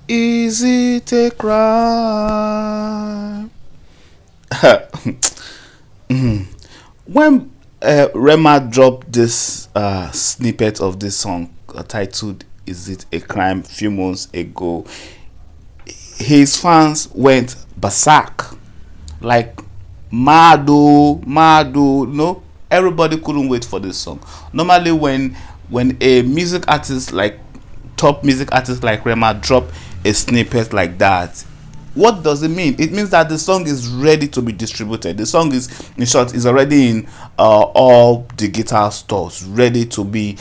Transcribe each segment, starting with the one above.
Is it a crime? When Rema dropped this snippet of this song titled "Is It a Crime" few months ago, his fans went berserk, like mado. No, everybody couldn't wait for this song. Normally, when a music artist like top music artist like Rema drop a snippet like that, what does it mean? It means that the song is ready to be distributed. The song is, in short, is already in all digital stores, ready to be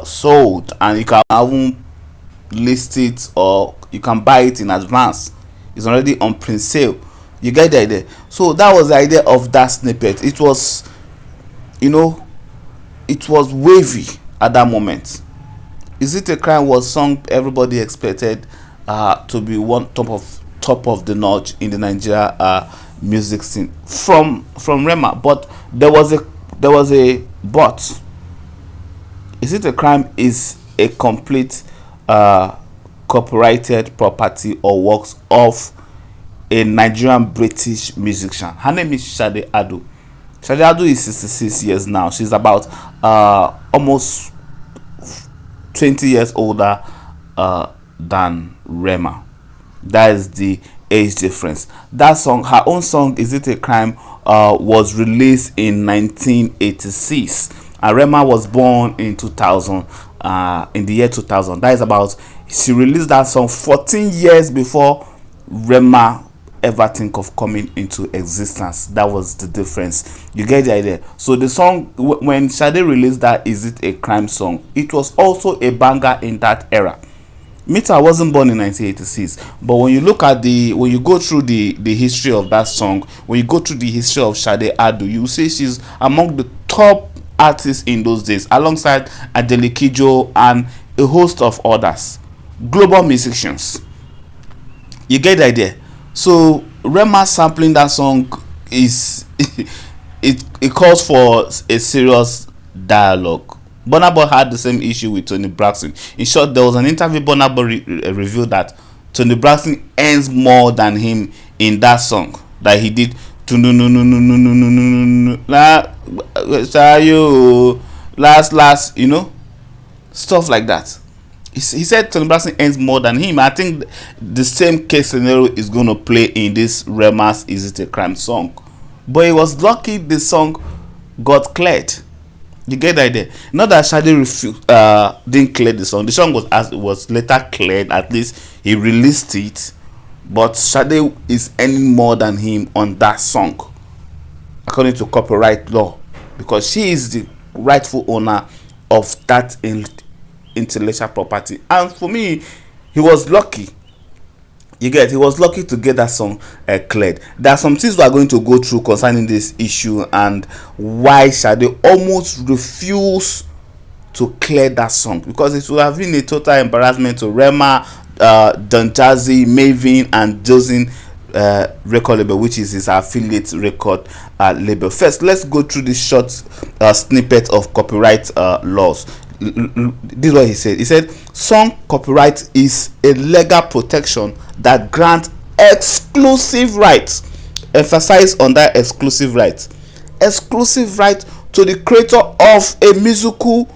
sold, and you can even list it or you can buy it in advance. It's already on pre-sale. You get the idea? So that was the idea of that snippet. It was, you know, it was wavy at that moment. Is It a Crime was song everybody expected to be one top of the notch in the Nigeria music scene from Rema, but there was a but. Is It a Crime is a complete copyrighted property or works of a Nigerian British musician. Her name is Sade Adu. Sade Adu is 66 years now. She's about almost 20 years older than Rema. That is the age difference. That song, her own song, Is It a Crime, was released in 1986. And Rema was born in 2000, in the year 2000. That is about, she released that song 14 years before Rema ever think of coming into existence. That was the difference. You get the idea? So the song, when Sade released that Is It a Crime song, it was also a banger in that era. Mita wasn't born in 1986, but when you look at when you go through the history of that song, when you go through the history of Sade Adu, you see she's among the top artists in those days, alongside Adele Kijo and a host of others, global musicians. You get the idea? So Rema sampling that song is it calls for a serious dialogue. Burna Boy had the same issue with Tony Braxton. In short, there was an interview Burna Boy revealed that Tony Braxton earns more than him in that song that he did to no no no no no no no no no last, stuff like that. He said Tony Braxton earns more than him. I think the same case scenario is going to play in this Rema's Is It a Crime song. But he was lucky the song got cleared. You get the idea? Not that Shade didn't clear the song. The song was later cleared. At least he released it. But Shade is earning more than him on that song, according to copyright law, because she is the rightful owner of that intellectual property. And for me, he was lucky. He was lucky to get that song cleared. There are some things we are going to go through concerning this issue and why Sade almost refused to clear that song, because it would have been a total embarrassment to Rema, Don Jazzy, Maven, and Josin record label, which is his affiliate record label. First, let's go through this short snippet of copyright laws. This is what he said. He said, song copyright is a legal protection that grants exclusive rights. Emphasize on that exclusive right. Exclusive right to the creator of a musical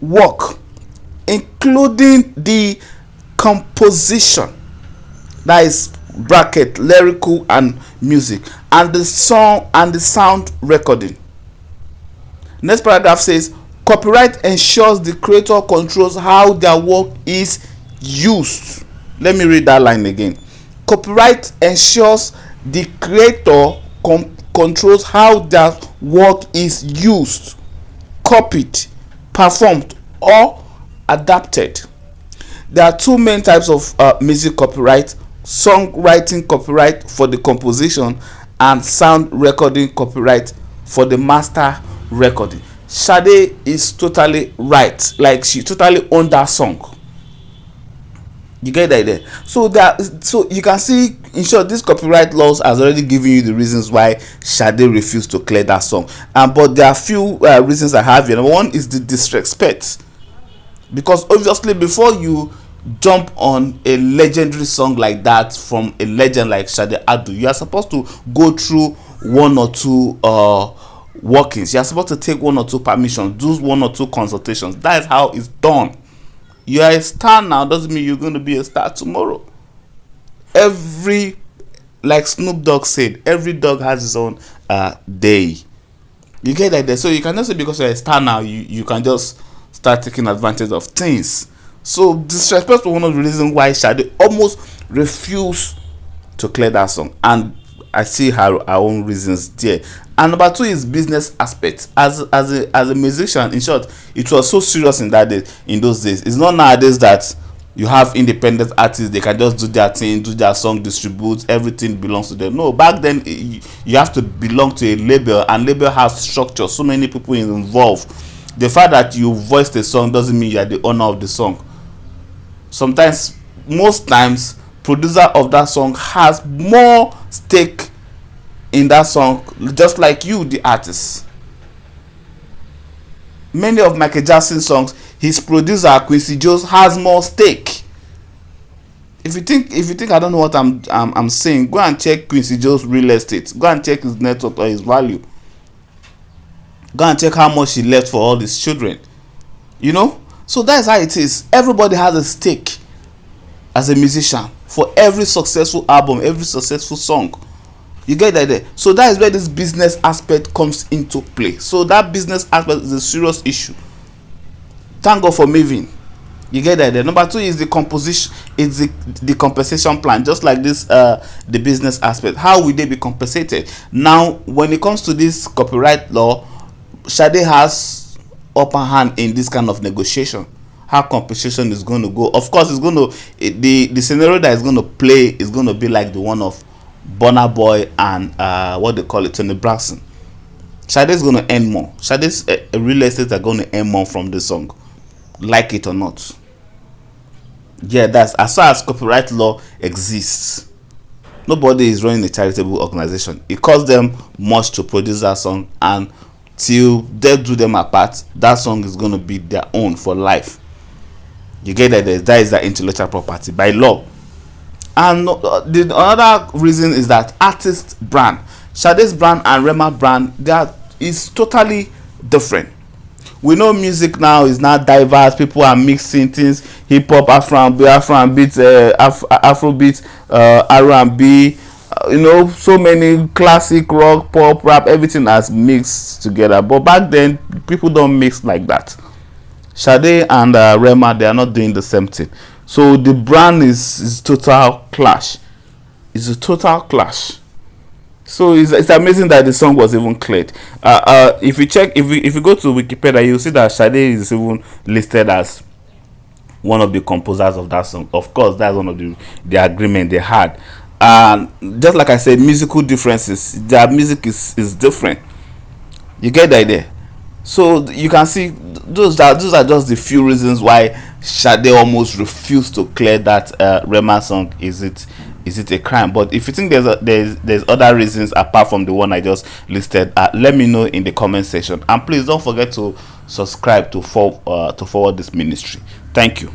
work, including the composition, that is bracket lyrical and music, and the song and the sound recording. Next paragraph says, copyright ensures the creator controls how their work is used. Let me read that line again. Copyright ensures the creator controls how their work is used, copied, performed, or adapted. There are two main types of music copyright: songwriting copyright for the composition and sound recording copyright for the master recording. Sade is totally right, like she totally owned that song. You get the idea? So you can see, in short, this copyright laws has already given you the reasons why Sade refused to clear that song. But there are few reasons I have here. Number one is the disrespect, because obviously before you jump on a legendary song like that from a legend like Sade Adu, you are supposed to go through one or two workings. You are supposed to take one or two permissions, do one or two consultations. That is how it's done. You are a star now, doesn't mean you're going to be a star tomorrow. Every, like Snoop Dogg said, every dog has his own day. You get that there. So you cannot say because you're a star now, you can just start taking advantage of things. So disrespect was one of the reasons why Sade almost refused to clear that song, and I see her own reasons there. And number two is business aspect. As a musician, in short, it was so serious in those days. It's not nowadays that you have independent artists, they can just do their thing, do their song, distribute, everything belongs to them. No, back then you have to belong to a label, and label has structure, so many people involved. The fact that you voice the song doesn't mean you are the owner of the song. Sometimes, most times, producer of that song has more stake in that song, just like you, the artist. Many of Michael Jackson's songs, his producer Quincy Jones has more stake. If you think I don't know what I'm saying, go and check Quincy Jones' real estate. Go and check his net worth or his value. Go and check how much he left for all his children. So that's how it is. Everybody has a stake as a musician for every successful album, every successful song. You get that there. So that is where this business aspect comes into play. So that business aspect is a serious issue. Thank God for Maven. You get that there. Number two is the composition, it's the compensation plan. Just like this, the business aspect. How will they be compensated? Now, when it comes to this copyright law, Sade has upper hand in this kind of negotiation. How compensation is going to go. Of course, it's going to the scenario that is going to play is going to be like the one of Burna Boy and what they call it, Tony Braxton. Sade is going to earn more. Sade's real estate are going to earn more from this song, like it or not. Yeah, that's as far as copyright law exists. Nobody is running a charitable organization. It costs them much to produce that song, and till they do them apart, that song is going to be their own for life. You get that? That is their intellectual property by law. And the another reason is that artist brand, Sade's brand and Rema brand, is totally different. We know music now is not diverse. People are mixing things: hip hop, Afrobeat, R&B. So many classic rock, pop, rap, everything has mixed together. But back then, people don't mix like that. Sade and Rema, they are not doing the same thing. So the brand is total clash. It's a total clash. So it's amazing that the song was even cleared. If you go to Wikipedia, you'll see that Sade is even listed as one of the composers of that song. Of course, that's one of the agreement they had. And just like I said, musical differences. Their music is different. You get the idea? So you can see those are just the few reasons why Sade almost refused to clear that Rema song. Is it a crime? But if you think there's other reasons apart from the one I just listed, let me know in the comment section. And please don't forget to subscribe to forward this ministry. Thank you.